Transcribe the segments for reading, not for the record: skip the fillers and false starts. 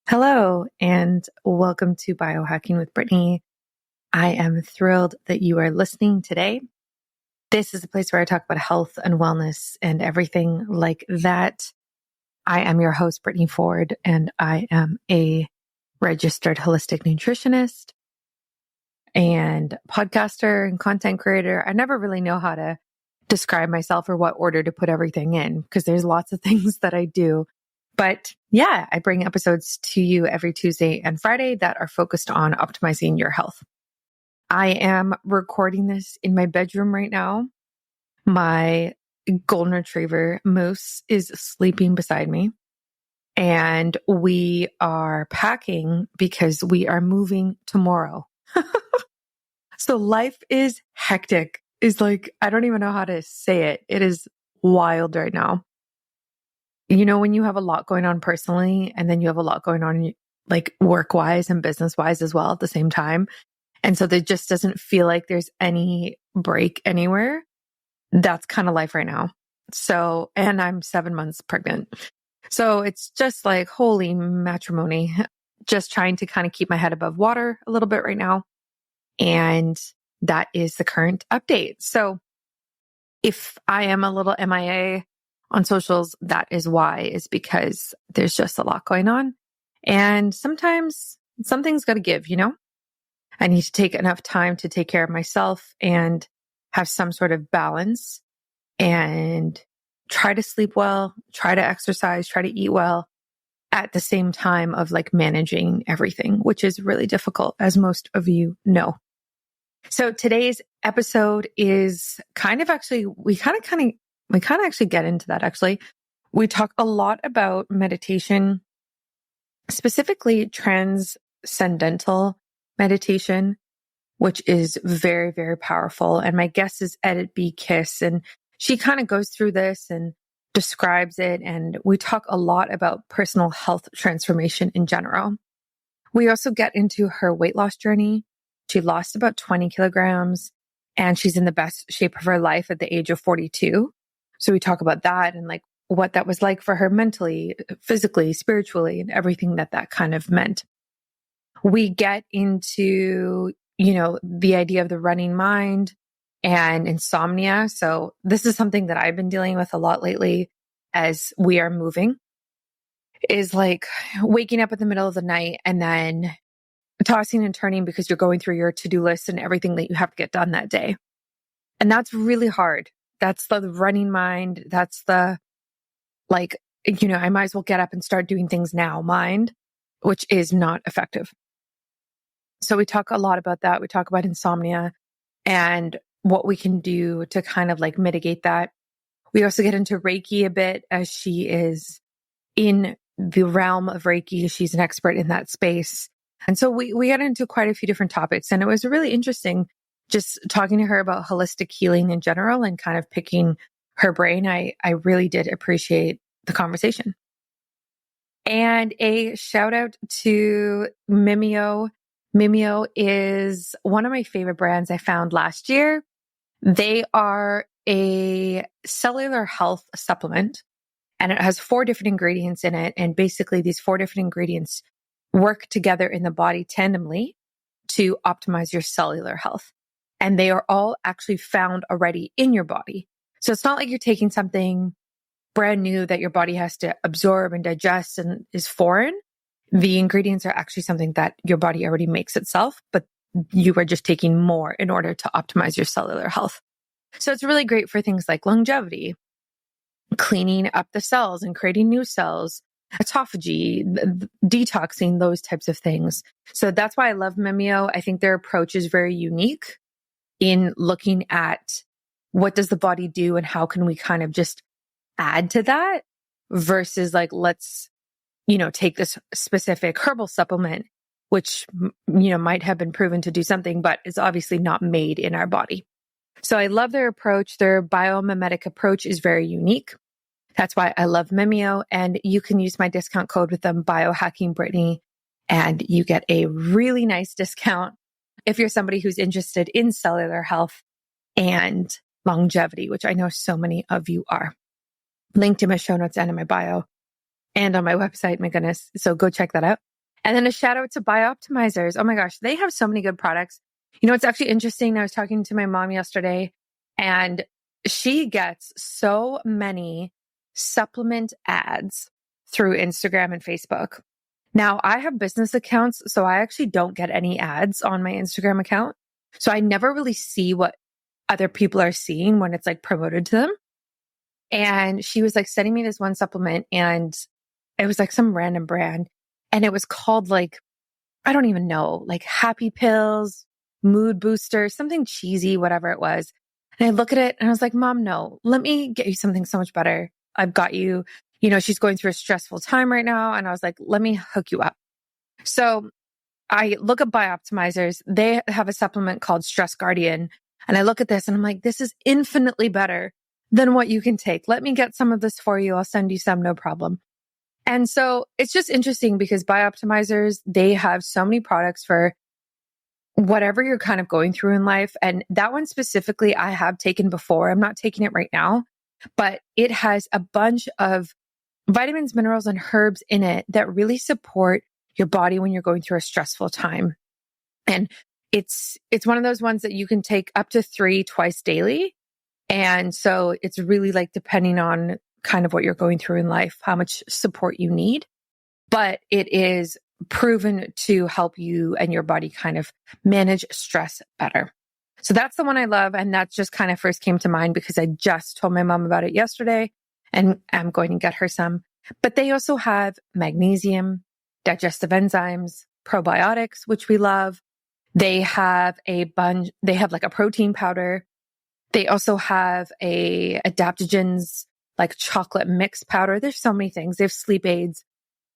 Hello, and welcome to Biohacking with Brittany. I am thrilled that you are listening today. This is a place where I talk about health and wellness and everything like that. I am your host, Brittany Ford, and I am a registered holistic nutritionist and podcaster and content creator. I never really know how to describe myself or what order to put everything in because there's lots of things that I do. But yeah, I bring episodes to you every Tuesday and Friday that are focused on optimizing your health. I am recording this in my bedroom right now. My golden retriever, Moose, is sleeping beside me. And we are packing because we are moving tomorrow. So life is hectic. I don't even know how to say it. It is wild right now. You know, when you have a lot going on personally, and then you have a lot going on like work-wise and business-wise as well at the same time. And so there just doesn't feel like there's any break anywhere. That's kind of life right now. So, and I'm 7 months pregnant. So it's just like, holy matrimony, just trying to kind of keep my head above water a little bit right now. And that is the current update. So if I am a little MIA on socials, that is why, is because there's just a lot going on. And sometimes something's got to give, you know? I need to take enough time to take care of myself and have some sort of balance and try to sleep well, try to exercise, try to eat well at the same time of like managing everything, which is really difficult, as most of you know. So today's episode is kind of actually, we kind of actually get into that actually. We talk a lot about meditation, specifically transcendental meditation, which is very, very powerful. And my guest is Edith B. Kiss, and she kind of goes through this and describes it. And we talk a lot about personal health transformation in general. We also get into her weight loss journey. She lost about 20 kilograms and she's in the best shape of her life at the age of 42. So we talk about that and like what that was like for her mentally, physically, spiritually, and everything that kind of meant. We get into, you know, the idea of the running mind and insomnia. So this is something that I've been dealing with a lot lately as we are moving, is like waking up in the middle of the night and then tossing and turning because you're going through your to-do list and everything that you have to get done that day. And that's really hard. That's the running mind. That's the, like, you know, I might as well get up and start doing things now mind, which is not effective. So we talk a lot about that. We talk about insomnia and what we can do to kind of like mitigate that. We also get into Reiki a bit, as she is in the realm of Reiki. She's an expert in that space. And so we got into quite a few different topics, and it was really interesting just talking to her about holistic healing in general and kind of picking her brain. I really did appreciate the conversation. And a shout out to Mimeo. Mimeo is one of my favorite brands I found last year. They are a cellular health supplement, and it has 4 different ingredients in it. And basically these 4 different ingredients work together in the body tandemly to optimize your cellular health. And they are all actually found already in your body. So it's not like you're taking something brand new that your body has to absorb and digest and is foreign. The ingredients are actually something that your body already makes itself, but you are just taking more in order to optimize your cellular health. So it's really great for things like longevity, cleaning up the cells and creating new cells, autophagy, detoxing, those types of things. So that's why I love Mimeo. I think their approach is very unique in looking at what does the body do and how can we kind of just add to that versus like, let's, you know, take this specific herbal supplement, which, you know, might have been proven to do something, but is obviously not made in our body. So I love their approach. Their biomimetic approach is very unique. That's why I love Mimeo. And you can use my discount code with them, Biohacking Brittany, and you get a really nice discount if you're somebody who's interested in cellular health and longevity, which I know so many of you are. Linked in my show notes and in my bio and on my website. My goodness. So go check that out. And then a shout out to Bioptimizers. Oh my gosh, they have so many good products. You know, it's actually interesting. I was talking to my mom yesterday and she gets so many supplement ads through Instagram and Facebook. Now, I have business accounts, so I actually don't get any ads on my Instagram account. So I never really see what other people are seeing when it's like promoted to them. And she was like sending me this one supplement and it was like some random brand. And it was called like, I don't even know, like happy pills, mood booster, something cheesy, whatever it was. And I look at it and I was like, Mom, no, let me get you something so much better. I've got you, you know, she's going through a stressful time right now. And I was like, let me hook you up. So I look up Bioptimizers. They have a supplement called Stress Guardian. And I look at this and I'm like, this is infinitely better than what you can take. Let me get some of this for you. I'll send you some, no problem. And so it's just interesting because Bioptimizers, they have so many products for whatever you're kind of going through in life. And that one specifically, I have taken before. I'm not taking it right now, but it has a bunch of vitamins, minerals, and herbs in it that really support your body when you're going through a stressful time. And it's one of those ones that you can take up to 3 twice daily. And so it's really like depending on kind of what you're going through in life, how much support you need, but it is proven to help you and your body kind of manage stress better. So that's the one I love. And that just kind of first came to mind because I just told my mom about it yesterday and I'm going to get her some. But they also have magnesium, digestive enzymes, probiotics, which we love. They have they have like a protein powder. They also have adaptogens, like chocolate mix powder. There's so many things. They have sleep aids,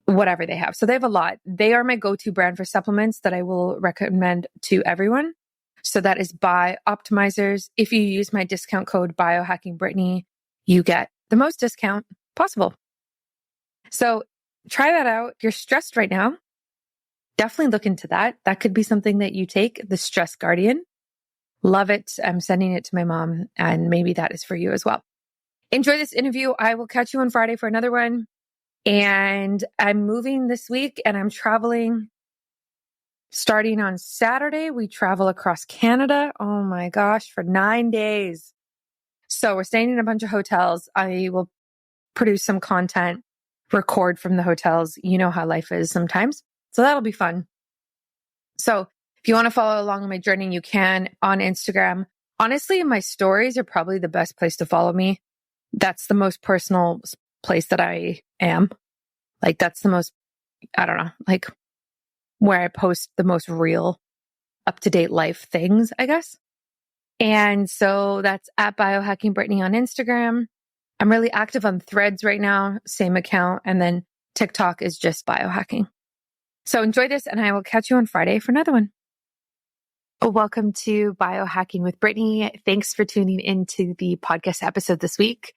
whatever they have. So they have a lot. They are my go-to brand for supplements that I will recommend to everyone. So that is Bioptimizers. If you use my discount code BiohackingBrittany, you get the most discount possible. So try that out. If you're stressed right now, definitely look into that. That could be something that you take, the Stress Guardian. Love it. I'm sending it to my mom and maybe that is for you as well. Enjoy this interview. I will catch you on Friday for another one. And I'm moving this week and I'm traveling starting on Saturday. We travel across Canada. Oh my gosh, for 9 days. So we're staying in a bunch of hotels. I will produce some content, record from the hotels. You know how life is sometimes. So that'll be fun. So if you want to follow along on my journey, you can on Instagram. Honestly, my stories are probably the best place to follow me. That's the most personal place that I am. Like that's the most, I don't know, like where I post the most real, up-to-date life things, I guess. And so that's at BiohackingBrittany on Instagram. I'm really active on Threads right now, same account. And then TikTok is just biohacking. So enjoy this and I will catch you on Friday for another one. Welcome to Biohacking with Brittany. Thanks for tuning into the podcast episode this week.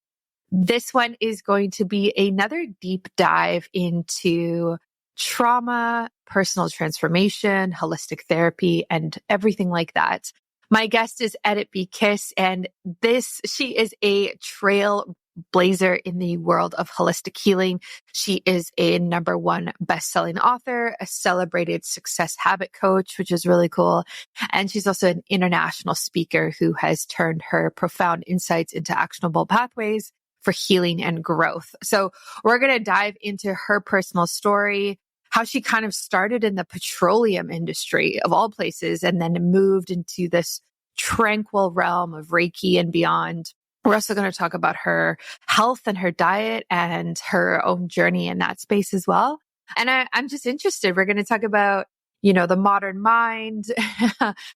This one is going to be another deep dive into trauma, personal transformation, holistic therapy, and everything like that. My guest is Edith B. Kiss, and she is a trailblazer in the world of holistic healing. She is a #1 best-selling author, a celebrated success habit coach, which is really cool. And she's also an international speaker who has turned her profound insights into actionable pathways for healing and growth. So we're going to dive into her personal story, how she kind of started in the petroleum industry of all places and then moved into this tranquil realm of Reiki and beyond. We're also going to talk about her health and her diet and her own journey in that space as well. And I'm just interested. We're going to talk about, the modern mind,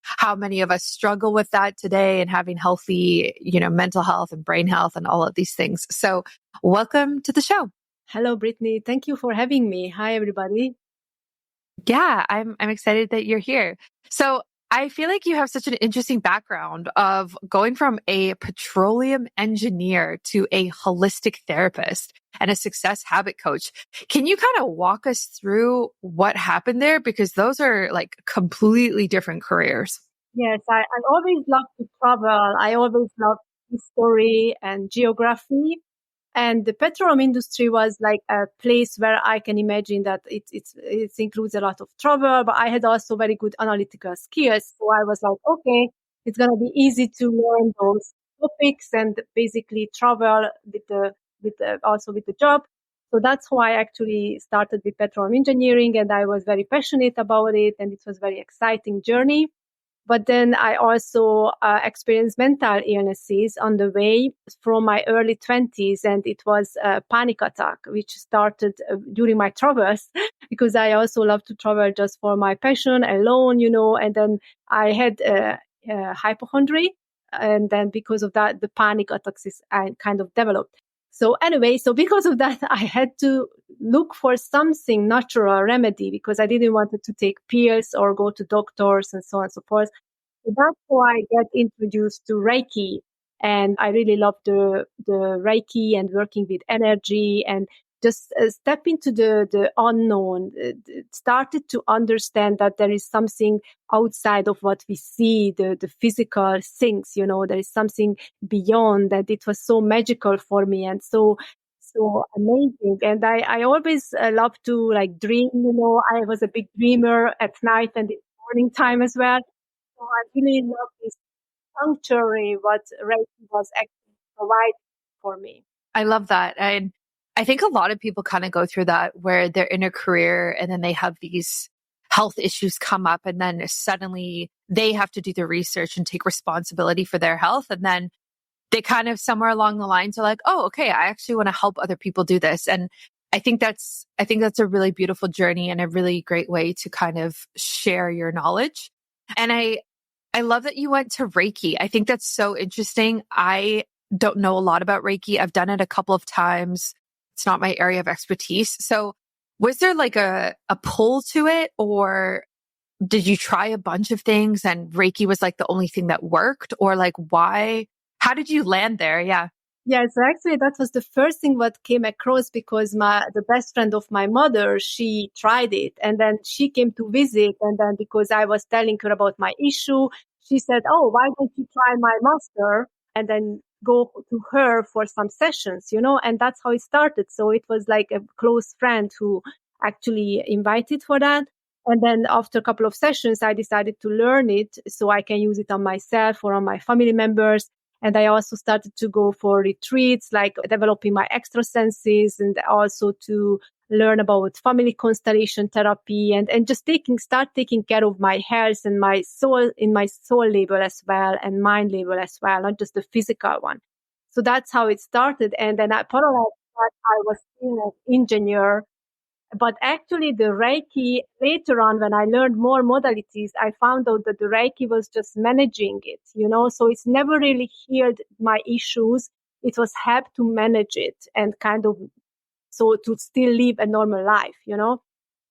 how many of us struggle with that today and having healthy, mental health and brain health and all of these things. So welcome to the show. Hello, Brittany. Thank you for having me. Hi, everybody. Yeah, I'm excited that you're here. So I feel like you have such an interesting background of going from a petroleum engineer to a holistic therapist and a success habit coach. Can you kind of walk us through what happened there? Because those are like completely different careers. Yes, I always love to travel. I always love history and geography. And the petroleum industry was like a place where I can imagine that it includes a lot of travel, but I had also very good analytical skills. So I was like, okay, it's going to be easy to learn those topics and basically travel also with the job. So that's why I actually started with petroleum engineering, and I was very passionate about it, and it was a very exciting journey. But then I also experienced mental illnesses on the way from my early 20s. And it was a panic attack, which started during my travels, because I also love to travel just for my passion alone, And then I had hypochondria. And then because of that, the panic attacks is kind of developed. So anyway, so because of that, I had to look for something natural remedy because I didn't want to take pills or go to doctors and so on and so forth. So that's why I get introduced to Reiki. And I really love the Reiki and working with energy and just step into the unknown, started to understand that there is something outside of what we see, the physical things, there is something beyond that. It was so magical for me and so amazing. And I always love to like dream, I was a big dreamer at night and in the morning time as well. So I really love this sanctuary, what Reiki was actually providing for me. I love that. And I think a lot of people kind of go through that where they're in a career and then they have these health issues come up and then suddenly they have to do the research and take responsibility for their health. And then they kind of somewhere along the lines are like, oh, okay, I actually want to help other people do this. And I think that's a really beautiful journey and a really great way to kind of share your knowledge. And I love that you went to Reiki. I think that's so interesting. I don't know a lot about Reiki. I've done it a couple of times. It's not my area of expertise. So was there like a pull to it, or did you try a bunch of things and Reiki was like the only thing that worked, or like why? How did you land there? Yeah. Yeah, so actually that was the first thing what came across because the best friend of my mother, she tried it and then she came to visit, and then because I was telling her about my issue, she said, "Oh, why don't you try my master and then go to her for some sessions, And that's how it started. So it was like a close friend who actually invited for that. And then after a couple of sessions, I decided to learn it so I can use it on myself or on my family members. And I also started to go for retreats, like developing my extra senses, and also to learn about family constellation therapy and just start taking care of my health and my soul in my soul level as well and mind level as well, not just the physical one. So that's how it started. And then parallel to that, I was still an engineer. But actually, the Reiki, later on, when I learned more modalities, I found out that the Reiki was just managing it, So it's never really healed my issues. It was helped to manage it and kind of so to still live a normal life.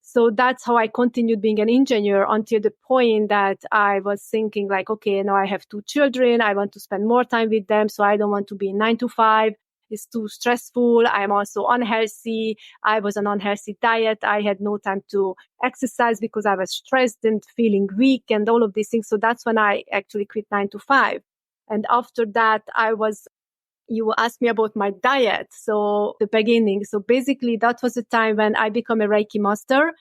So that's how I continued being an engineer until the point that I was thinking like, okay, now I have 2 children. I want to spend more time with them. So I don't want to be 9 to 5. It's too stressful. I'm also unhealthy. I was on unhealthy diet. I had no time to exercise because I was stressed and feeling weak and all of these things. So that's when I actually quit 9 to 5. And after that, you asked me about my diet. So the beginning. So basically that was the time when I became a Reiki master.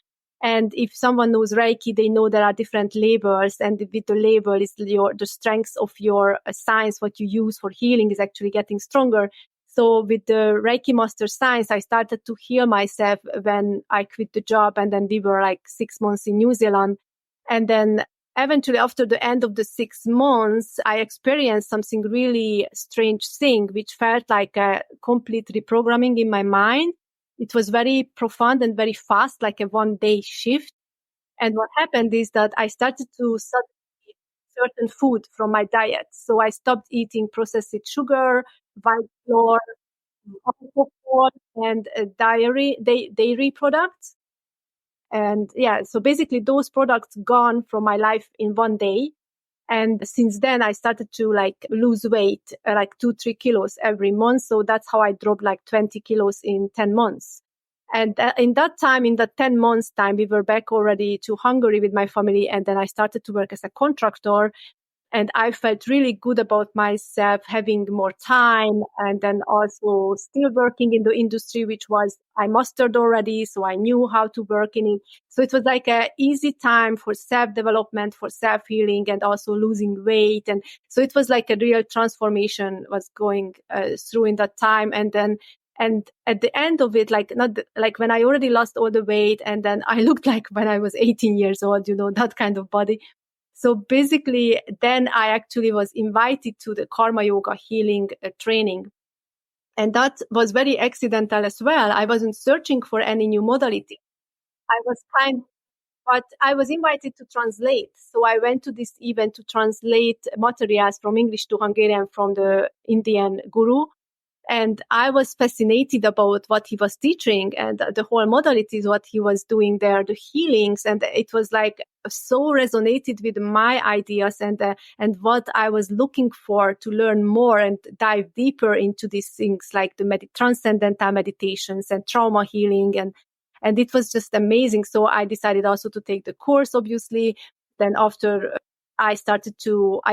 And if someone knows Reiki, they know there are different labels. And with the label is the strength of your science, what you use for healing is actually getting stronger. So with the Reiki master science, I started to heal myself when I quit the job. And then we were like 6 months in New Zealand. And then eventually, after the end of the 6 months, I experienced something really strange thing, which felt like a complete reprogramming in my mind. It was very profound and very fast, like a one-day shift. And what happened is that I started to substitute certain food from my diet. So I stopped eating processed sugar, white flour, alcohol, and dairy products. And yeah, so basically those products gone from my life in one day. And since then I started to like lose weight, like 2-3 kilos every month. So that's how I dropped like 20 kilos in 10 months. And in that 10 months time, we were back already to Hungary with my family. And then I started to work as a contractor And I felt really good about myself, having more time, and then also still working in the industry, which was I mastered already. So I knew how to work in it. So it was like a easy time for self-development, for self-healing, and also losing weight. And so it was like a real transformation was going through in that time. And at the end of it, like not like when I already lost all the weight, and then I looked like when I was 18 years old, that kind of body. So basically, then I actually was invited to the Karma Yoga healing training. And that was very accidental as well. I wasn't searching for any new modality. But I was invited to translate. So I went to this event to translate materials from English to Hungarian from the Indian guru. And I was fascinated about what he was teaching and the whole modalities, what he was doing there, the healings. And it was like so resonated with my ideas and what I was looking for to learn more and dive deeper into these things like the transcendental meditations and trauma healing. And it was just amazing. So I decided also to take the course, obviously. Then after I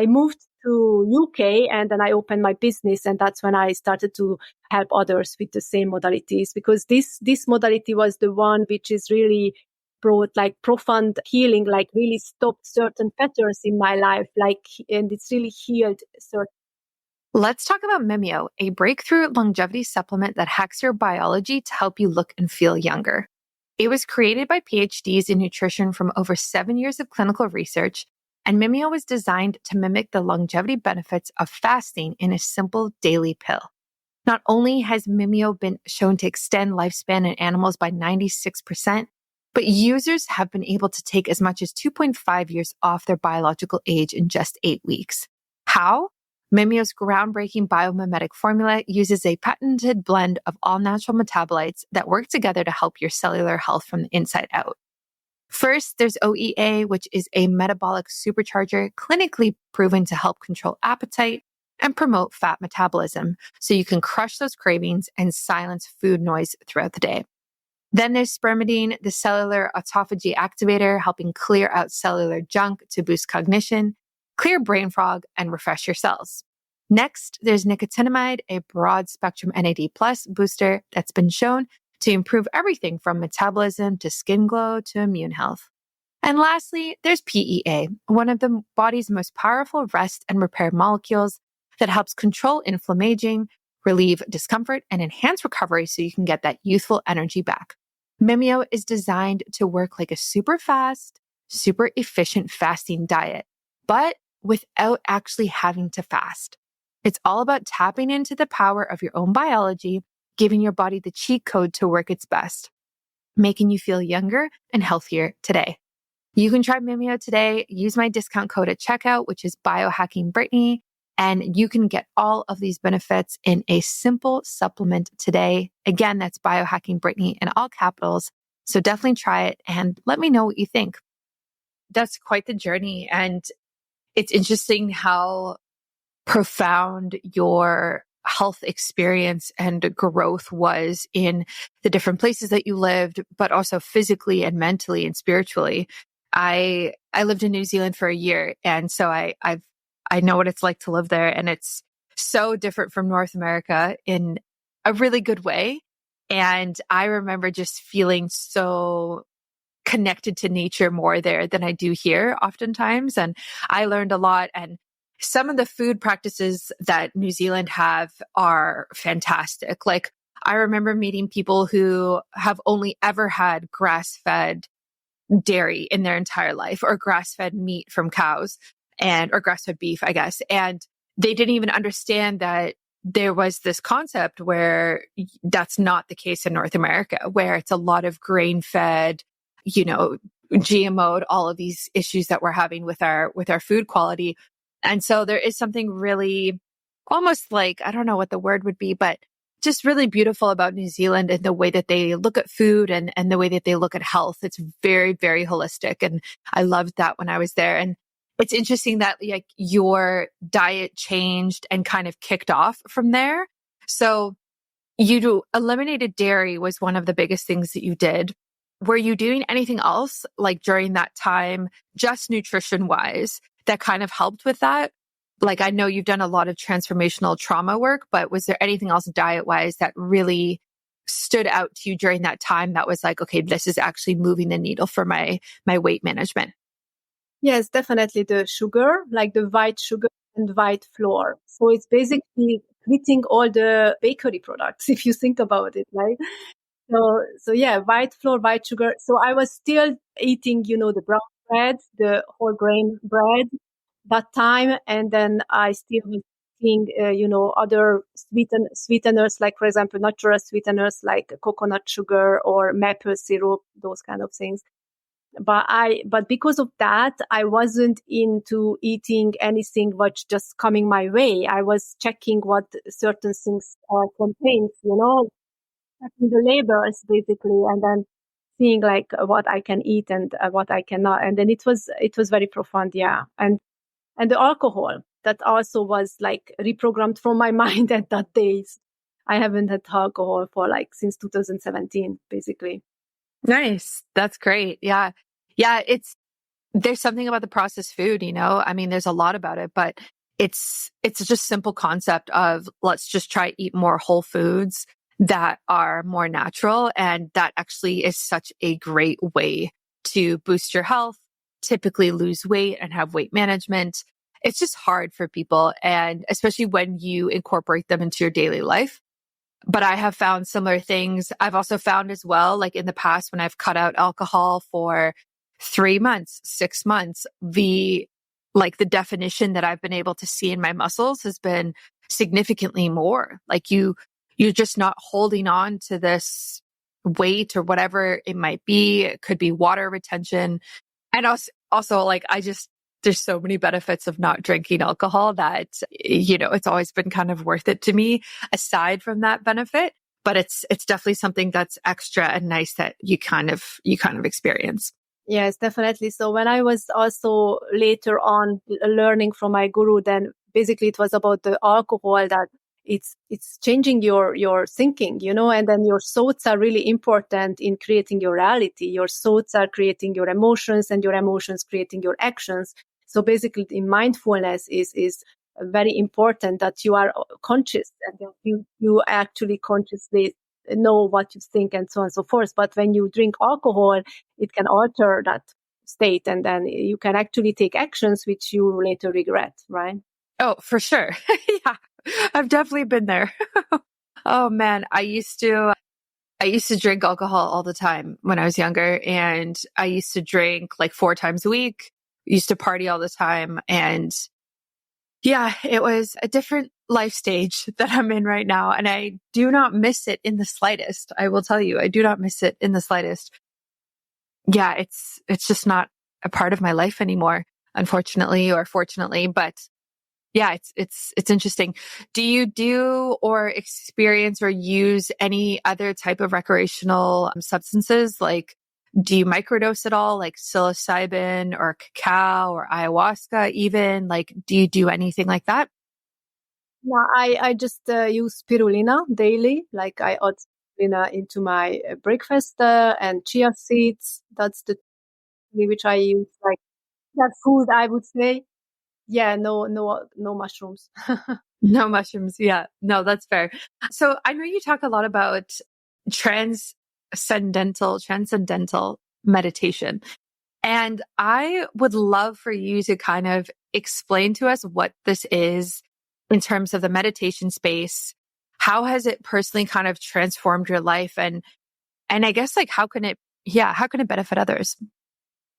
moved to UK, and then I opened my business, and that's when I started to help others with the same modalities, because this modality was the one which is really brought like profound healing, like really stopped certain patterns in my life, and it's really healed certain. Let's talk about Mimeo, a breakthrough longevity supplement that hacks your biology to help you look and feel younger. It was created by PhDs in nutrition from over 7 years of clinical research, and Mimeo was designed to mimic the longevity benefits of fasting in a simple daily pill. Not only has Mimeo been shown to extend lifespan in animals by 96%, but users have been able to take as much as 2.5 years off their biological age in just 8 weeks. How? Mimeo's groundbreaking biomimetic formula uses a patented blend of all natural metabolites that work together to help your cellular health from the inside out. First, there's OEA, which is a metabolic supercharger clinically proven to help control appetite and promote fat metabolism, so you can crush those cravings and silence food noise throughout the day. Then there's spermidine, the cellular autophagy activator, helping clear out cellular junk to boost cognition, clear brain fog, and refresh your cells. Next, there's nicotinamide, a broad-spectrum NAD+ booster that's been shown to improve everything from metabolism to skin glow to immune health. And lastly, there's PEA, one of the body's most powerful rest and repair molecules that helps control inflammation, relieve discomfort, and enhance recovery so you can get that youthful energy back. Mimeo is designed to work like a super fast, super efficient fasting diet, but without actually having to fast. It's all about tapping into the power of your own biology, giving your body the cheat code to work its best, making you feel younger and healthier today. You can try Mimeo today. Use my discount code at checkout, which is biohackingbrittany, and you can get all of these benefits in a simple supplement today. Again, that's biohackingbrittany in all capitals. So definitely try it and let me know what you think. That's quite the journey. And it's interesting how profound your health experience and growth was in the different places that you lived, but also physically and mentally and spiritually. I lived in New Zealand for a year, and so I know what it's like to live there, and it's so different from North America in a really good way. And I remember just feeling so connected to nature more there than I do here oftentimes. And I learned a lot. And some of the food practices that New Zealand have are fantastic. Like, I remember meeting people who have only ever had grass-fed dairy in their entire life, or grass-fed meat from cows, or grass-fed beef, I guess. And they didn't even understand that there was this concept where that's not the case in North America, where it's a lot of grain-fed, GMO'd, all of these issues that we're having with our food quality. And so there is something really almost like, I don't know what the word would be, but just really beautiful about New Zealand and the way that they look at food and the way that they look at health. It's very, very holistic. And I loved that when I was there. And it's interesting that like your diet changed and kind of kicked off from there. So you eliminated dairy was one of the biggest things that you did. Were you doing anything else like during that time, just nutrition wise, that kind of helped with that? Like, I know you've done a lot of transformational trauma work, but was there anything else diet wise that really stood out to you during that time that was like, okay, this is actually moving the needle for my weight management? Yes, definitely the sugar, like the white sugar and white flour. So it's basically quitting all the bakery products, if you think about it, right? So yeah, white flour, white sugar. So I was still eating, the brown bread, the whole grain bread that time. And then I still was eating, other sweeteners, like, for example, natural sweeteners like coconut sugar or maple syrup, those kind of things. But because of that, I wasn't into eating anything what's just coming my way. I was checking what certain things contains, checking the labels basically, and then seeing like what I can eat and what I cannot. And then it was very profound, yeah. And the alcohol that also was like reprogrammed from my mind at that days. I haven't had alcohol for like since 2017, basically. Nice. That's great. Yeah. Yeah. There's something about the processed food, I mean, there's a lot about it, but it's just simple concept of let's just try eat more whole foods that are more natural. And that actually is such a great way to boost your health, typically lose weight and have weight management. It's just hard for people. And especially when you incorporate them into your daily life. But I have found similar things. I've also found as well, like in the past, when I've cut out alcohol for 3 months, 6 months, the definition that I've been able to see in my muscles has been significantly more. Like you're just not holding on to this weight or whatever it might be. It could be water retention. And also like, there's so many benefits of not drinking alcohol that, it's always been kind of worth it to me aside from that benefit. But it's definitely something that's extra and nice that you kind of experience. Yes, definitely. So when I was also later on learning from my guru, then basically it was about the alcohol that it's changing your thinking, and then your thoughts are really important in creating your reality. Your thoughts are creating your emotions and your emotions creating your actions. So basically in mindfulness is very important that you are conscious and that you actually consciously know what you think and so on and so forth. But when you drink alcohol, it can alter that state, and then you can actually take actions which you later regret, right? Oh, for sure. Yeah. I've definitely been there. Oh man, I used to drink alcohol all the time when I was younger, and I used to drink like 4 times a week. Used to party all the time, and yeah, it was a different life stage that I'm in right now, and I do not miss it in the slightest. I will tell you, I do not miss it in the slightest. Yeah, it's just not a part of my life anymore, unfortunately or fortunately, but yeah, it's interesting. Do you do or experience or use any other type of recreational substances? Like, do you microdose at all, like psilocybin or cacao or ayahuasca even? Like, do you do anything like that? Yeah, I just use spirulina daily. Like I add spirulina into my breakfast and chia seeds. That's the which I use like that food, I would say. Yeah, no mushrooms. No mushrooms. Yeah, no, that's fair. So I know you talk a lot about transcendental meditation. And I would love for you to kind of explain to us what this is in terms of the meditation space. How has it personally kind of transformed your life? And I guess like how can it benefit others?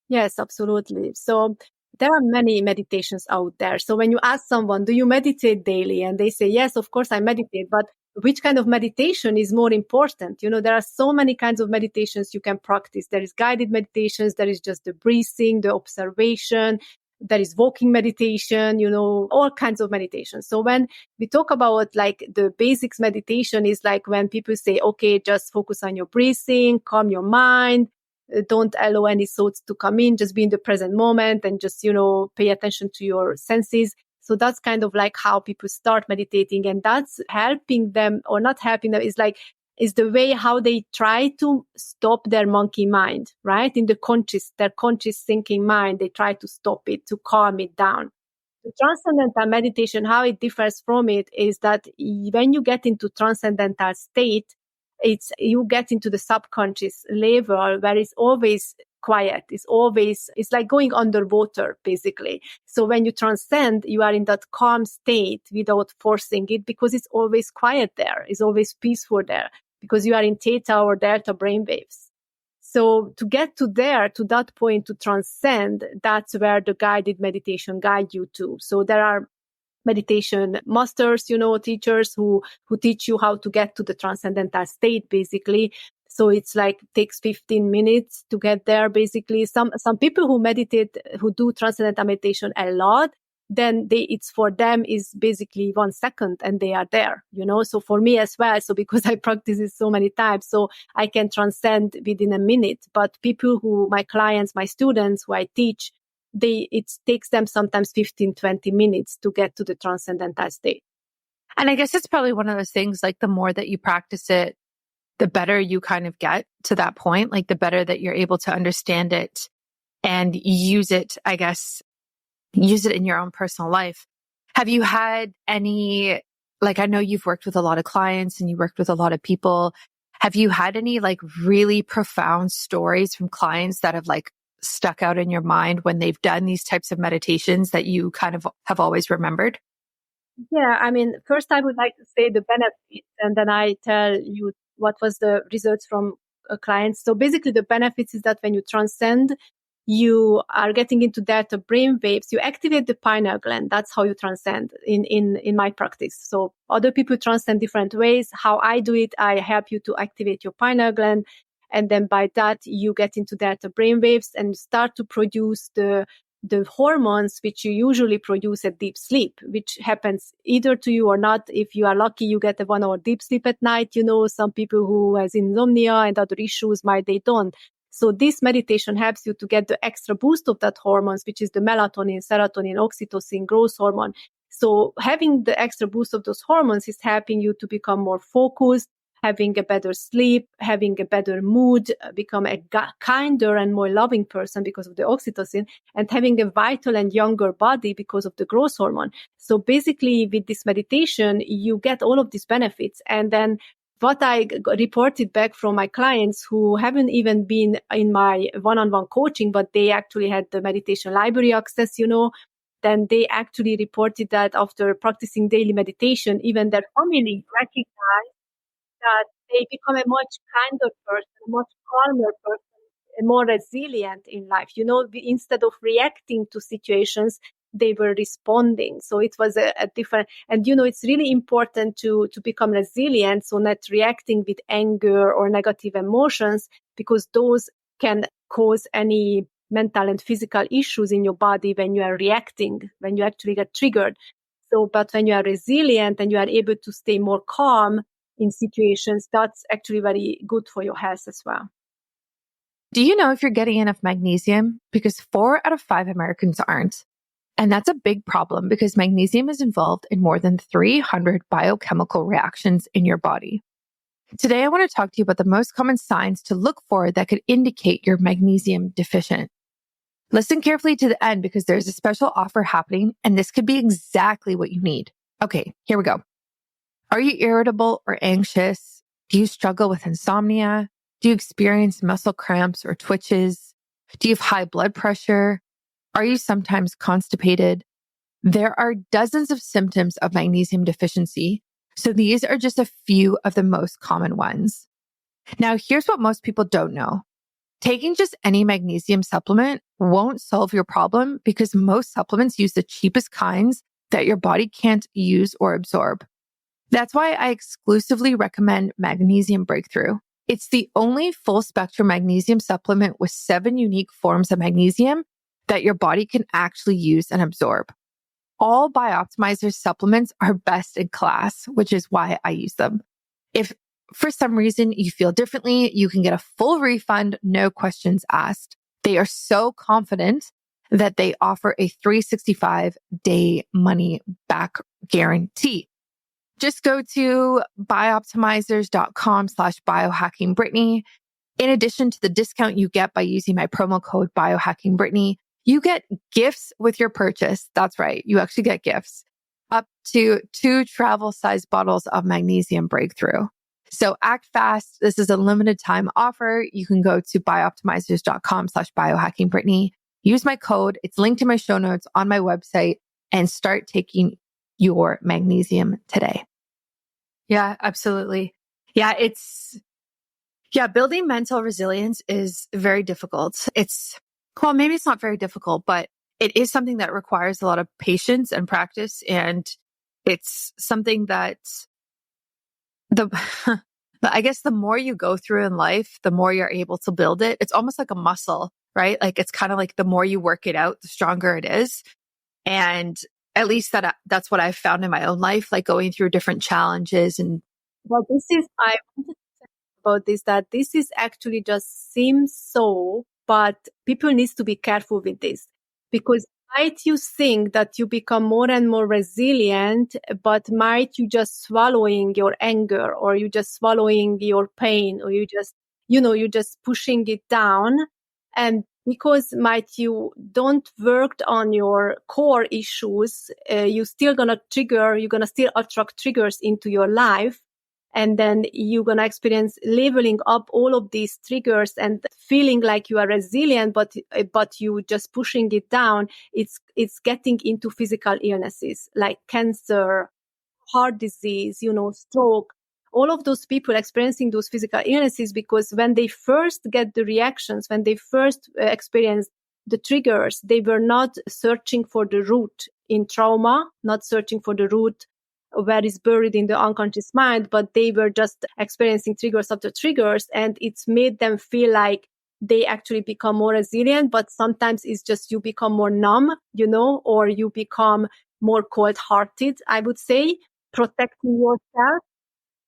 Yes, absolutely. So there are many meditations out there. So when you ask someone, do you meditate daily? And they say, yes, of course I meditate, but which kind of meditation is more important? There are so many kinds of meditations you can practice. There is guided meditations. There is just the breathing, the observation. There is walking meditation, all kinds of meditations. So when we talk about like the basics meditation is like when people say, okay, just focus on your breathing, calm your mind, don't allow any thoughts to come in, just be in the present moment and just, pay attention to your senses. So that's kind of like how people start meditating, and that's helping them or not helping them is like is the way how they try to stop their monkey mind, right? In their conscious thinking mind, they try to stop it, to calm it down. The transcendental meditation, how it differs from it is that when you get into transcendental state, you get into the subconscious level where it's always quiet. It's like going underwater, basically. So when you transcend, you are in that calm state without forcing it, because it's always quiet there. It's always peaceful there, because you are in theta or delta brainwaves. So to get to that point, to transcend, that's where the guided meditation guide you to. So there are meditation masters, teachers who teach you how to get to the transcendental state, basically. So it's like takes 15 minutes to get there, basically. Some people who meditate, who do transcendental meditation a lot, then it's for them is basically 1 second and they are there, So for me as well, so because I practice it so many times, so I can transcend within a minute. But my clients, my students who I teach, it takes them sometimes 15, 20 minutes to get to the transcendental state. And I guess it's probably one of those things, like the more that you practice it, the better you kind of get to that point, like the better that you're able to understand it and use it, I guess, use it in your own personal life. Have you had any, like, I know you've worked with a lot of clients and you worked with a lot of people. Have you had any like really profound stories from clients that have like stuck out in your mind when they've done these types of meditations that you kind of have always remembered? Yeah, I mean, first I would like to say the benefits, and then I tell you what was the results from clients. So basically the benefits is that when you transcend, you are getting into that brain waves, you activate the pineal gland. That's how you transcend in my practice. So other people transcend different ways. How I do it, I help you to activate your pineal gland. And then by that, you get into that brain waves and start to produce the hormones which you usually produce at deep sleep, which happens either to you or not. If you are lucky, you get a 1 hour deep sleep at night. Some people who has insomnia and other issues, they don't. So this meditation helps you to get the extra boost of that hormones, which is the melatonin, serotonin, oxytocin, growth hormone. So having the extra boost of those hormones is helping you to become more focused, having a better sleep, having a better mood, become a kinder and more loving person because of the oxytocin, and having a vital and younger body because of the growth hormone. So basically with this meditation, you get all of these benefits. And then what I reported back from my clients who haven't even been in my one-on-one coaching, but they actually had the meditation library access, then they actually reported that after practicing daily meditation, even their family recognized that they become a much kinder person, a much calmer person, a more resilient in life. Instead of reacting to situations, they were responding. So it was a different, and it's really important to become resilient, so not reacting with anger or negative emotions, because those can cause any mental and physical issues in your body when you are reacting, when you actually get triggered. So, but when you are resilient and you are able to stay more calm in situations, that's actually very good for your health as well. Do you know if you're getting enough magnesium? Because 4 out of 5 Americans aren't. And that's a big problem because magnesium is involved in more than 300 biochemical reactions in your body. Today, I want to talk to you about the most common signs to look for that could indicate you're magnesium deficient. Listen carefully to the end because there's a special offer happening and this could be exactly what you need. Okay, here we go. Are you irritable or anxious? Do you struggle with insomnia? Do you experience muscle cramps or twitches? Do you have high blood pressure? Are you sometimes constipated? There are dozens of symptoms of magnesium deficiency, so these are just a few of the most common ones. Now, here's what most people don't know. Taking just any magnesium supplement won't solve your problem because most supplements use the cheapest kinds that your body can't use or absorb. That's why I exclusively recommend Magnesium Breakthrough. It's the only full spectrum magnesium supplement with 7 unique forms of magnesium that your body can actually use and absorb. All Bioptimizer's supplements are best in class, which is why I use them. If for some reason you feel differently, you can get a full refund, no questions asked. They are so confident that they offer a 365-day money back guarantee. Just go to bioptimizers.com/biohackingbrittany. In addition to the discount you get by using my promo code biohackingbrittany, you get gifts with your purchase. That's right. You actually get gifts up to 2 travel-sized bottles of Magnesium Breakthrough. So act fast. This is a limited time offer. You can go to bioptimizers.com/biohackingbrittany. Use my code. It's linked in my show notes on my website and start taking your magnesium today. Yeah, absolutely. Building mental resilience is very difficult. Maybe it's not very difficult, but it is something that requires a lot of patience and practice. And it's something that I guess the more you go through in life, the more you're able to build it. It's almost like a muscle, right? Like it's kind of like the more you work it out, the stronger it is. And at least that's what I've found in my own life, like going through different challenges. And I wanted to say about this, that this is actually just seems so, but people needs to be careful with this, because might you think that you become more and more resilient, but might you just swallowing your anger, or you just swallowing your pain, or you just, you're just pushing it down. And because might you don't worked on your core issues, you're gonna still attract triggers into your life. And then you're going to experience leveling up all of these triggers and feeling like you are resilient, but you just pushing it down. It's getting into physical illnesses like cancer, heart disease, stroke. All of those people experiencing those physical illnesses, because when they first get the reactions, when they first experience the triggers, they were not searching for the root in trauma, not searching for the root where it's buried in the unconscious mind, but they were just experiencing triggers after triggers, and it's made them feel like they actually become more resilient. But sometimes it's just you become more numb, or you become more cold-hearted, I would say, protecting yourself.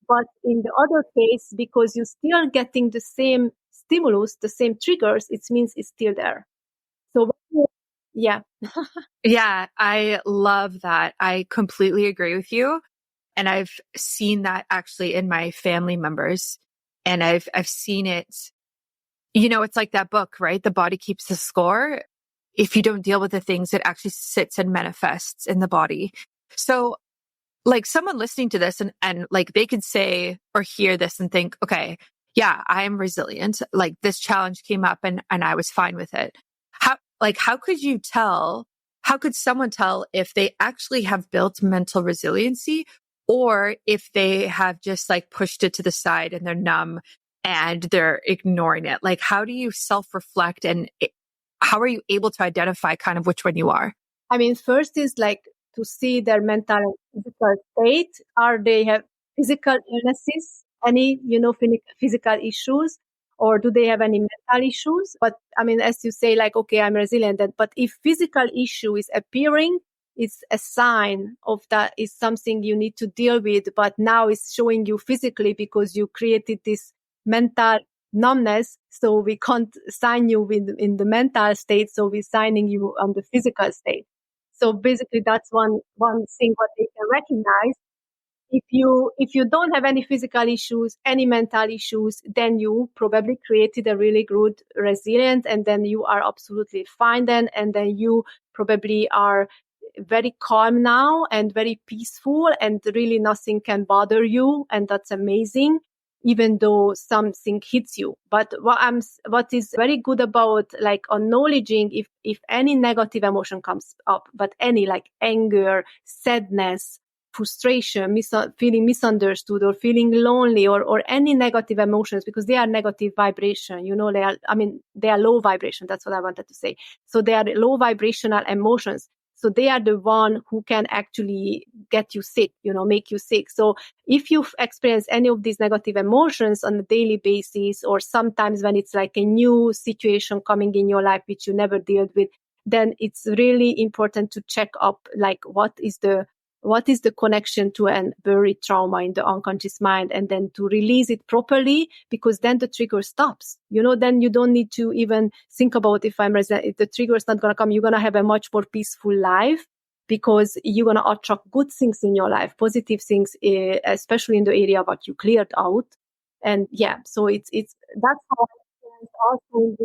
But in the other case, because you're still getting the same stimulus, the same triggers, it means it's still there. So, yeah. Yeah, I love that. I completely agree with you. And I've seen that actually in my family members. And I've seen it, it's like that book, right? The body keeps the score. If you don't deal with the things, it actually sits and manifests in the body. So like someone listening to this and like they could say or hear this and think, okay, yeah, I am resilient. Like this challenge came up and I was fine with it. How could someone tell if they actually have built mental resiliency, or if they have just like pushed it to the side and they're numb and they're ignoring it? Like, how do you self-reflect, and how are you able to identify kind of which one you are? I mean, first is like to see their mental and physical state. Are they have physical illnesses, any, physical issues, or do they have any mental issues? But I mean, as you say, like, okay, I'm resilient. But if physical issue is appearing, it's a sign of that is something you need to deal with. But now it's showing you physically because you created this mental numbness. So we can't sign you in the mental state. So we're signing you on the physical state. So basically that's one thing what they can recognize. If you don't have any physical issues, any mental issues, then you probably created a really good resilience, and then you are absolutely fine then, and then you probably are very calm now and very peaceful, and really nothing can bother you, and that's amazing, even though something hits you. But what is very good about like acknowledging if any negative emotion comes up, but any like anger, sadness, frustration, feeling misunderstood, or feeling lonely, or any negative emotions, because they are negative vibration, they are low vibration. That's what I wanted to say. So they are low vibrational emotions. So they are the one who can actually get you sick, make you sick. So if you've experienced any of these negative emotions on a daily basis, or sometimes when it's like a new situation coming in your life, which you never dealt with, then it's really important to check up, like, what is the connection to an buried trauma in the unconscious mind, and then to release it properly, because then the trigger stops. Then you don't need to even think about if the trigger is not going to come. You're going to have a much more peaceful life. because you're going to attract good things in your life, positive things, especially in the area what you cleared out. And so it's that's how I also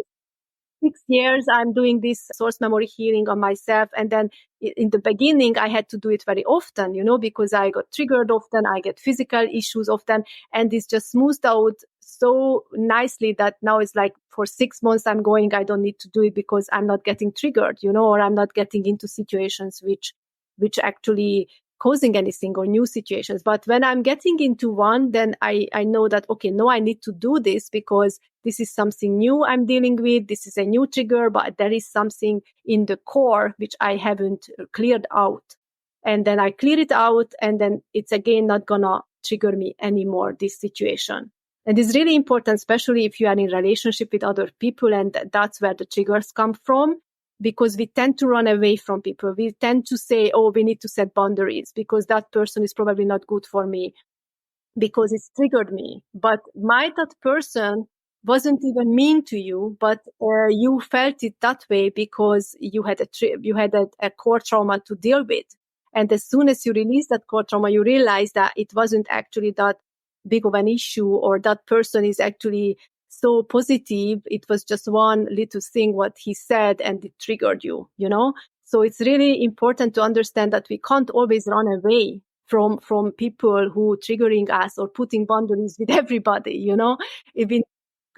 6 years I'm doing this source memory healing on myself. And then in the beginning, I had to do it very often, because I got triggered often, I get physical issues often, and this just smoothed out so nicely that now it's like for 6 months I don't need to do it because I'm not getting triggered, or I'm not getting into situations which actually causing anything or new situations. But when I'm getting into one, then I know that, okay, no, I need to do this because this is something new I'm dealing with. This is a new trigger, but there is something in the core which I haven't cleared out. And then I clear it out, and then it's again not gonna trigger me anymore, this situation. And it's really important, especially if you are in relationship with other people, and that's where the triggers come from. Because we tend to run away from people. We tend to say, oh, we need to set boundaries because that person is probably not good for me because it's triggered me. But that person wasn't even mean to you, but you felt it that way because you had a core trauma to deal with. And as soon as you release that core trauma, you realize that it wasn't actually that big of an issue, or that person is actually so positive. It was just one little thing what he said and it triggered you, So it's really important to understand that we can't always run away from people who triggering us or putting boundaries with everybody, If we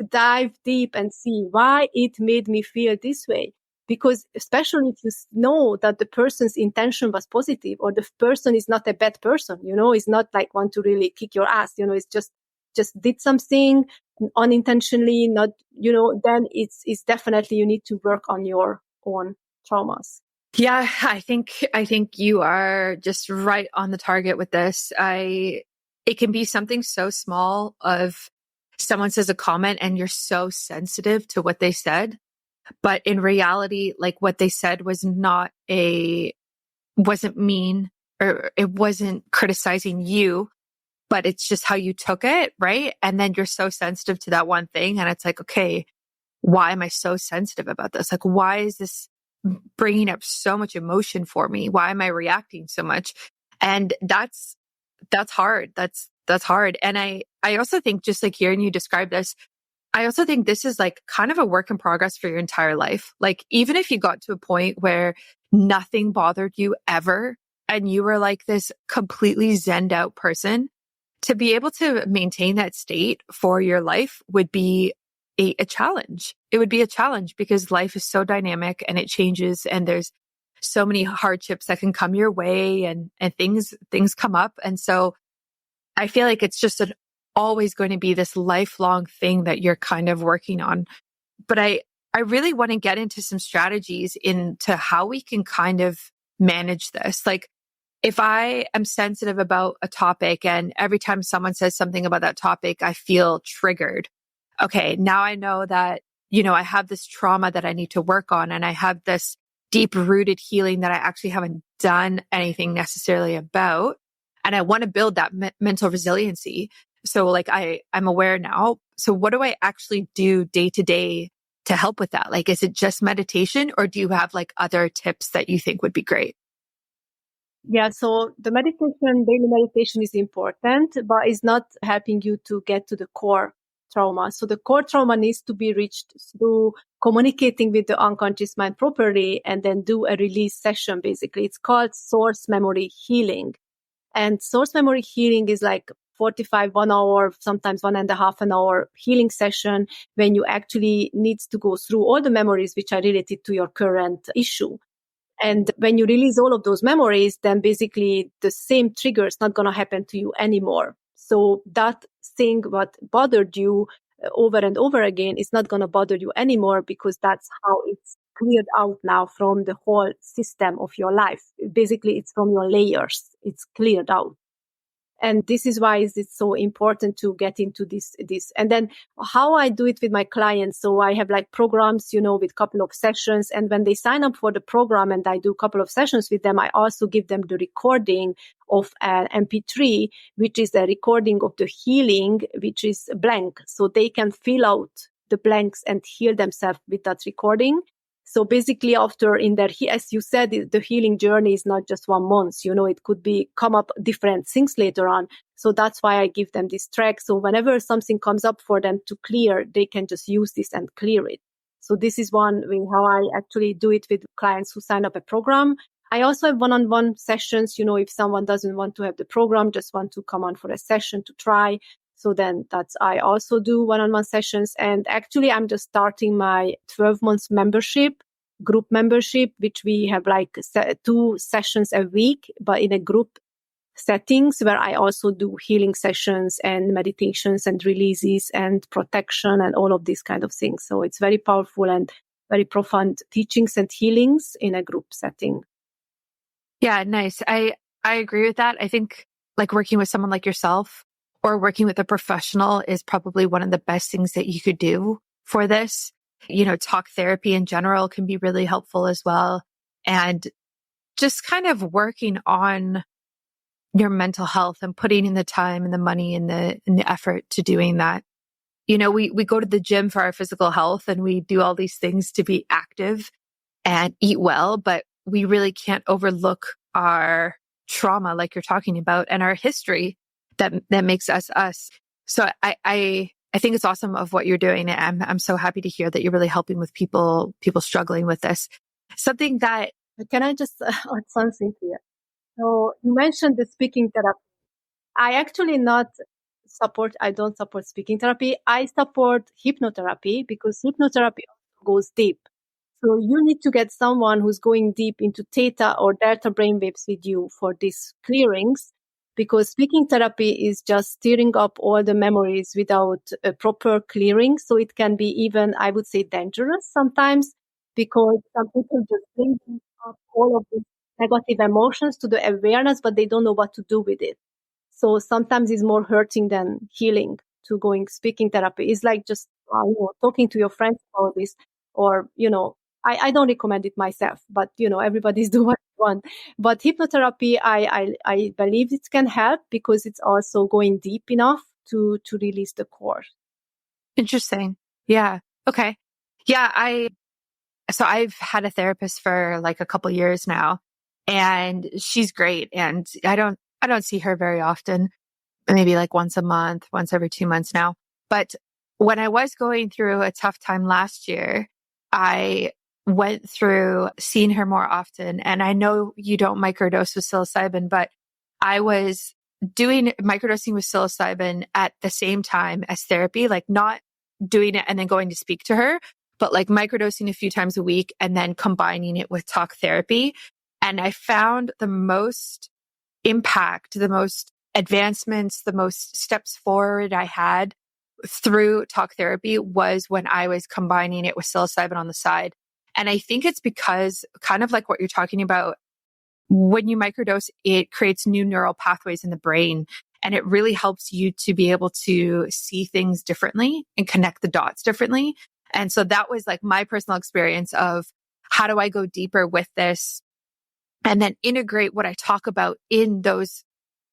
dive deep and see why it made me feel this way. Because especially if you know that the person's intention was positive, or the person is not a bad person, is not like want to really kick your ass, it's just did something unintentionally, not, then it's definitely you need to work on your own traumas. Yeah, I think you are just right on the target with this. It can be something so small of someone says a comment and you're so sensitive to what they said. But in reality, like what they said wasn't mean, or it wasn't criticizing you, but it's just how you took it, right? And then you're so sensitive to that one thing. And it's like, okay, why am I so sensitive about this? Like, why is this bringing up so much emotion for me? Why am I reacting so much? And that's hard. That's hard. And I also think, just like hearing you describe this, I also think this is like kind of a work in progress for your entire life. Like, even if you got to a point where nothing bothered you ever, and you were like this completely zenned out person, to be able to maintain that state for your life would be a challenge. It would be a challenge because life is so dynamic and it changes, and there's so many hardships that can come your way, and things come up. And so I feel like it's just always going to be this lifelong thing that you're kind of working on. But I really want to get into some strategies into how we can kind of manage this. Like, if I am sensitive about a topic and every time someone says something about that topic, I feel triggered. Okay, now I know that, I have this trauma that I need to work on, and I have this deep rooted healing that I actually haven't done anything necessarily about. And I want to build that mental resiliency. So like I'm aware now. So what do I actually do day to day to help with that? Like, is it just meditation, or do you have like other tips that you think would be great? Yeah, so the daily meditation is important, but it's not helping you to get to the core trauma. So the core trauma needs to be reached through communicating with the unconscious mind properly, and then do a release session, basically. It's called source memory healing. And source memory healing is like 1 hour, sometimes 1.5 hour healing session, when you actually needs to go through all the memories which are related to your current issue. And when you release all of those memories, then basically the same trigger is not going to happen to you anymore. So that thing what bothered you over and over again is not going to bother you anymore, because that's how it's cleared out now from the whole system of your life. Basically, it's from your layers. It's cleared out. And this is why it's so important to get into this. And then how I do it with my clients. So I have like programs, with a couple of sessions. And when they sign up for the program and I do a couple of sessions with them, I also give them the recording of an MP3, which is a recording of the healing, which is blank. So they can fill out the blanks and heal themselves with that recording. So basically after as you said, the healing journey is not just 1 month, it could come up different things later on. So that's why I give them this track. So whenever something comes up for them to clear, they can just use this and clear it. So this is one way how I actually do it with clients who sign up a program. I also have one-on-one sessions, if someone doesn't want to have the program, just want to come on for a session to try. So then I also do one-on-one sessions. And actually, I'm just starting my 12-month group membership, which we have like 2 sessions a week, but in a group settings where I also do healing sessions and meditations and releases and protection and all of these kind of things. So it's very powerful and very profound teachings and healings in a group setting. Yeah, nice. I agree with that. I think like working with someone like yourself or working with a professional is probably one of the best things that you could do for this. Talk therapy in general can be really helpful as well. And just kind of working on your mental health and putting in the time and the money and the effort to doing that. We go to the gym for our physical health and we do all these things to be active and eat well, but we really can't overlook our trauma, like you're talking about, and our history that makes us us. So I think it's awesome of what you're doing. I'm so happy to hear that you're really helping with people struggling with this. Something that Can I just add something here? So you mentioned the speaking therapy. I don't support speaking therapy. I support hypnotherapy because hypnotherapy goes deep. So you need to get someone who's going deep into theta or delta brainwaves with you for these clearings, because speaking therapy is just stirring up all the memories without a proper clearing. So it can be even, I would say, dangerous sometimes, because some people just bring up all of these negative emotions to the awareness, but they don't know what to do with it. So sometimes it's more hurting than healing to going speaking therapy. It's like just talking to your friends about this, or I don't recommend it myself, but everybody's do what they want. But hypnotherapy, I believe it can help because it's also going deep enough to release the core. Interesting. Yeah. Okay. Yeah. So I've had a therapist for like a couple years now, and she's great. And I don't see her very often, maybe like once a month, once every 2 months now. But when I was going through a tough time last year, I went through seeing her more often. And I know you don't microdose with psilocybin, but I was doing microdosing with psilocybin at the same time as therapy, like not doing it and then going to speak to her, but like microdosing a few times a week and then combining it with talk therapy. And I found the most impact, the most advancements, the most steps forward I had through talk therapy was when I was combining it with psilocybin on the side. And I think it's because, kind of like what you're talking about, when you microdose, it creates new neural pathways in the brain. And it really helps you to be able to see things differently and connect the dots differently. And so that was like my personal experience of how do I go deeper with this and then integrate what I talk about in those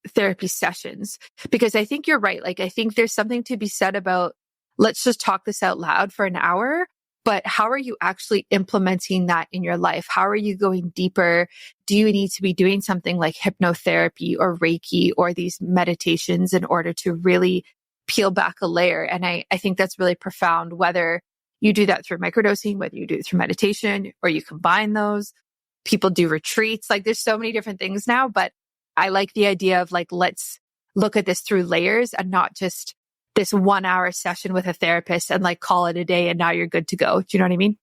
therapy sessions. Because I think you're right. Like, I think there's something to be said about, let's just talk this out loud for an hour, but how are you actually implementing that in your life? How are you going deeper? Do you need to be doing something like hypnotherapy or Reiki or these meditations in order to really peel back a layer? And I think that's really profound, whether you do that through microdosing, whether you do it through meditation, or you combine those. People do retreats. Like, there's so many different things now, but I like the idea of like, let's look at this through layers and not just this 1 hour session with a therapist and like call it a day and now you're good to go. Do you know what I mean?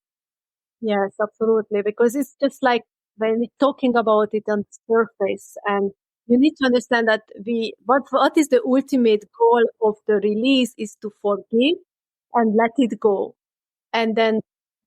Yes, absolutely. Because it's just like when we're talking about it on the surface, and you need to understand that what is the ultimate goal of the release is to forgive and let it go. And then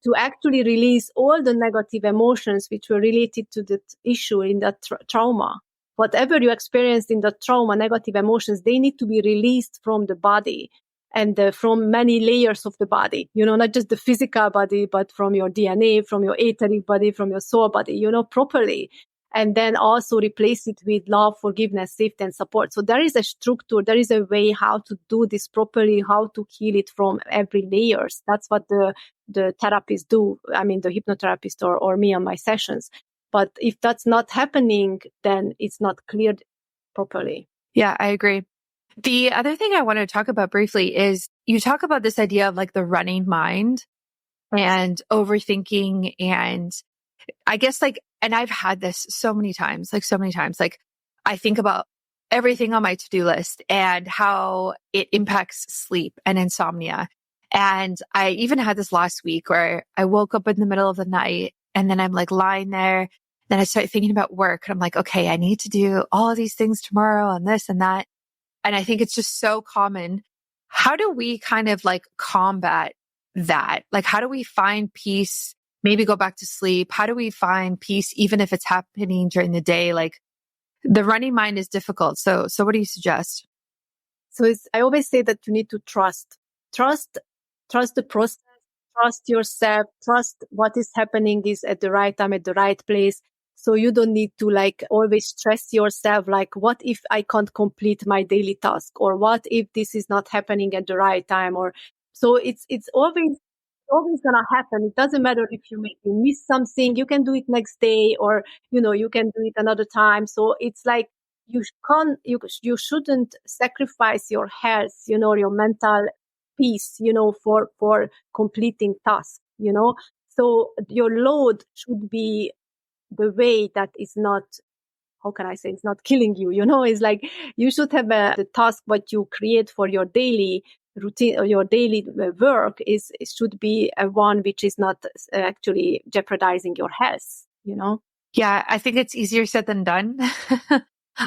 to actually release all the negative emotions which were related to that issue in that trauma. Whatever you experienced in the trauma, negative emotions, they need to be released from the body and from many layers of the body, not just the physical body, but from your DNA, from your etheric body, from your soul body, properly. and then also replace it with love, forgiveness, safety, and support. So there is a structure, there is a way how to do this properly, how to heal it from every layers. That's what the therapists do. I mean, the hypnotherapist or me on my sessions. But if that's not happening, then it's not cleared properly. Yeah, I agree. The other thing I want to talk about briefly is you talk about this idea of like the running mind and overthinking. And I guess like, and I've had this so many times, like I think about everything on my to-do list and how it impacts sleep and insomnia. And I even had this last week where I woke up in the middle of the night and then I'm like lying there. Then I start thinking about work and I'm like, okay, I need to do all of these things tomorrow and this and that. And I think it's just so common. How do we kind of like combat that? Like, how do we find peace? Maybe go back to sleep. How do we find peace, even if it's happening during the day? Like the running mind is difficult. So what do you suggest? So I always say that you need to trust the process, trust yourself, trust what is happening is at the right time, at the right place. So you don't need to like always stress yourself, like, what if I can't complete my daily task? Or what if this is not happening at the right time? Or so it's always gonna happen. It doesn't matter if you maybe miss something, you can do it next day, or you can do it another time. So it's like you shouldn't sacrifice your health, your mental peace, for completing tasks, So your load should be the way that is not, how can I say, it's not killing you, it's like you should have the task what you create for your daily routine or your daily work it should be a one which is not actually jeopardizing your health, Yeah, I think it's easier said than done.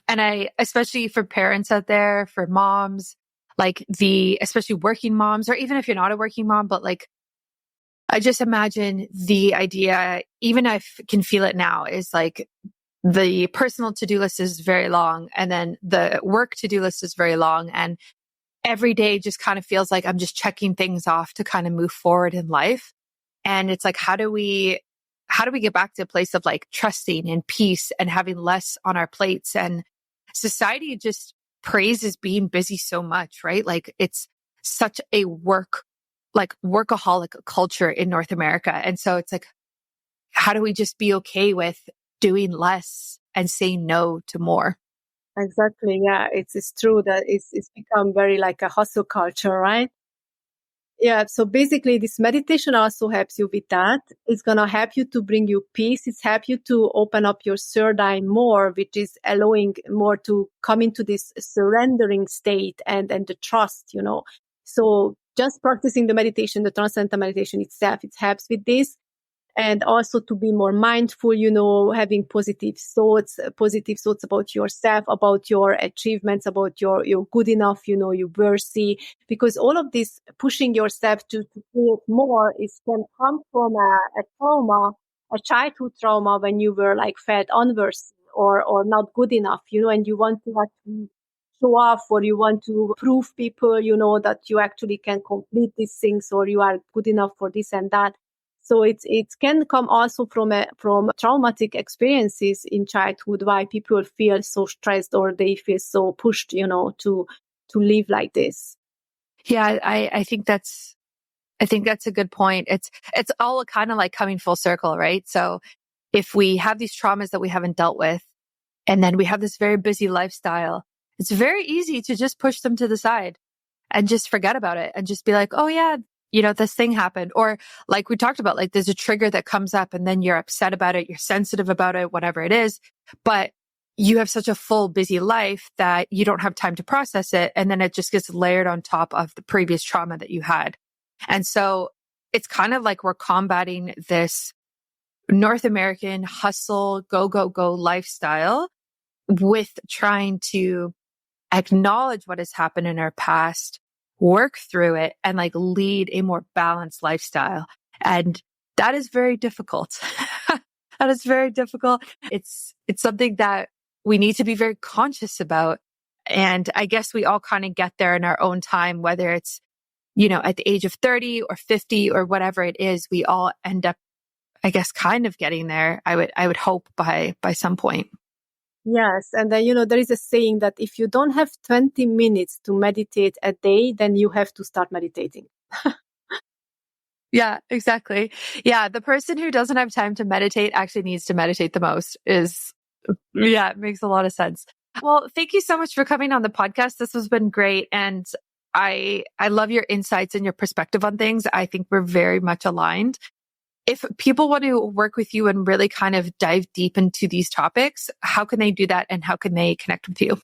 And especially for parents out there, for moms, like especially working moms, or even if you're not a working mom, but like, I just imagine the idea, even I can feel it now, is like the personal to-do list is very long and then the work to-do list is very long. And every day just kind of feels like I'm just checking things off to kind of move forward in life. And it's like, how do we get back to a place of like trusting and peace and having less on our plates? And society just praises being busy so much, right? Like it's such a workaholic culture in North America. And so it's like, how do we just be okay with doing less and saying no to more? Exactly. Yeah, it's true that it's become very like a hustle culture, right? Yeah. So basically this meditation also helps you with that. It's going to help you to bring you peace. It's help you to open up your third eye more, which is allowing more to come into this surrendering state and the trust, So just practicing the meditation, the transcendental meditation itself, it helps with this. And also to be more mindful, having positive thoughts about yourself, about your achievements, about your good enough, you're worthy. Because all of this pushing yourself to create more can come from a trauma, a childhood trauma when you were like felt unworthy or not good enough, and you want to actually show off, or you want to prove people, that you actually can complete these things, or you are good enough for this and that. So it can come also from traumatic experiences in childhood, why people feel so stressed or they feel so pushed, to live like this. Yeah, I think that's a good point. It's all kind of like coming full circle, right? So if we have these traumas that we haven't dealt with, and then we have this very busy lifestyle, it's very easy to just push them to the side and just forget about it and just be like, oh yeah, this thing happened. Or like we talked about, like there's a trigger that comes up and then you're upset about it, you're sensitive about it, whatever it is, but you have such a full, busy life that you don't have time to process it. And then it just gets layered on top of the previous trauma that you had. And so it's kind of like we're combating this North American hustle, go, go, go lifestyle with trying to acknowledge what has happened in our past, work through it, and like lead a more balanced lifestyle. And that is very difficult. That is very difficult. It's something that we need to be very conscious about. And I guess we all kind of get there in our own time, whether it's, at the age of 30 or 50 or whatever it is, we all end up, I guess, kind of getting there. I would hope by some point. Yes. And then, there is a saying that if you don't have 20 minutes to meditate a day, then you have to start meditating. Yeah, exactly. Yeah. The person who doesn't have time to meditate actually needs to meditate the most yeah, it makes a lot of sense. Well, thank you so much for coming on the podcast. This has been great. And I love your insights and your perspective on things. I think we're very much aligned. If people want to work with you and really kind of dive deep into these topics, how can they do that and how can they connect with you?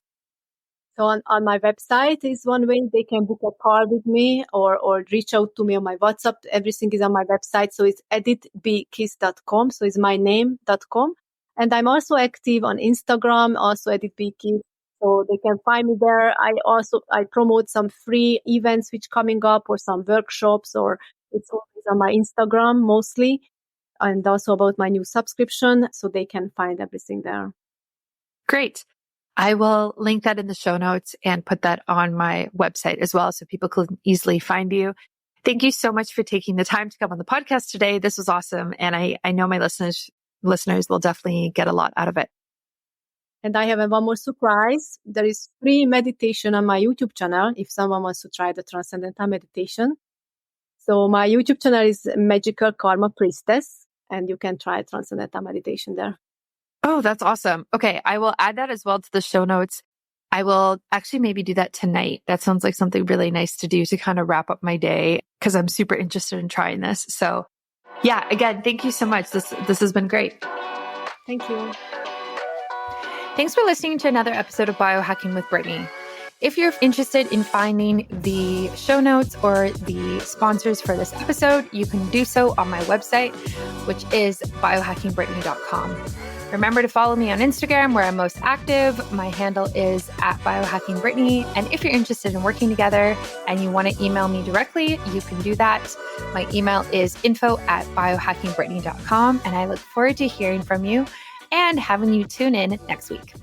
So on my website is one way they can book a call with me or reach out to me on my WhatsApp. Everything is on my website. So it's edithbkiss.com. So it's my name.com. And I'm also active on Instagram, also edithbkiss. So they can find me there. I promote some free events which coming up or some workshops, or it's always on my Instagram mostly. And also about my new subscription. So they can find everything there. Great. I will link that in the show notes and put that on my website as well so people can easily find you. Thank you so much for taking the time to come on the podcast today. This was awesome. And I know my listeners will definitely get a lot out of it. And I have one more surprise. There is free meditation on my YouTube channel if someone wants to try the Transcendental meditation. So my YouTube channel is Magical Karma Priestess, and you can try Transcendental meditation there. Oh, that's awesome. Okay. I will add that as well to the show notes. I will actually maybe do that tonight. That sounds like something really nice to do to kind of wrap up my day because I'm super interested in trying this. So yeah, again, thank you so much. This has been great. Thank you. Thanks for listening to another episode of Biohacking with Brittany. If you're interested in finding the show notes or the sponsors for this episode, you can do so on my website, which is biohackingbrittany.com. Remember to follow me on Instagram where I'm most active. My handle is @biohackingbrittany. And if you're interested in working together and you want to email me directly, you can do that. My email is info@biohackingbrittany.com. And I look forward to hearing from you and having you tune in next week.